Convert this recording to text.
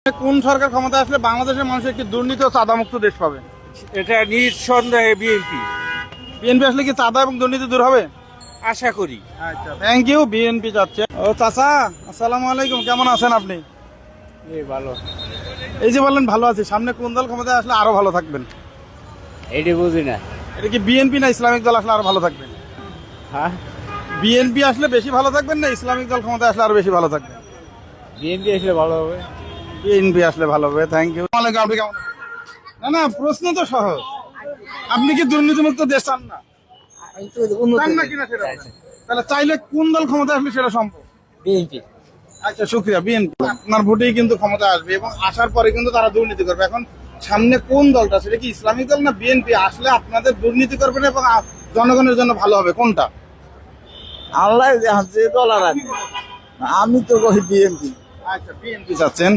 কোন সরকার ক্ষমতা আসলে বাংলাদেশের মানুষ একটি দুর্নীতি ও চাঁদামুক্ত দেশ পাবে? এটা নিঃসন্দেহে বিএনপি। বিএনপি আসলে কি চাঁদা এবং দুর্নীতি দূর হবে? আশা করি। আচ্ছা, থ্যাংক ইউ। বিএনপি যাচ্ছে। ও চাচা, আসসালামু আলাইকুম, কেমন আছেন আপনি? ভালো। এই যে বললেন ভালো আছি, সামনে কোন দল ক্ষমতায় আসলে আরো ভালো থাকবেন? এটি বুঝি না। এটা কি বিএনপি না ইসলামিক দল আসলে আরো ভালো থাকবেন? হ্যাঁ, বিএনপি আসলে বেশি ভালো থাকবেন না ইসলামিক দল ক্ষমতায় আসলে আরো বেশি ভালো থাকবেন? বিএনপি আসলে ভালো হবে। বিএনপি আসলে ভালো হবে। Thank you. আপনি কেমন আছেন? না না, প্রশ্ন তো সহজ। আপনি কি দুর্নীতিমুক্ত দেশ চান না? চান না কিনা সেটা বলেন। তাহলে চাইলে কোন দল ক্ষমতা আসলে সেটা সম্ভব? বিএনপি। আচ্ছা, শুক্রিয়া। বিএনপি আপনার ভোটেই কিন্তু ক্ষমতা আসবে এবং আসার পরে কিন্তু তারা দুর্নীতি করবে। এখন সামনে কোন দলটা, সেটা কি ইসলামিক দল না বিএনপি আসলে আপনাদের দুর্নীতি করবে না এবং জনগণের জন্য ভালো হবে, কোনটা? আল্লাহ যে দল আর আমি তো কই বিএনপি। আচ্ছা, বিএনপি চাচ্ছেন।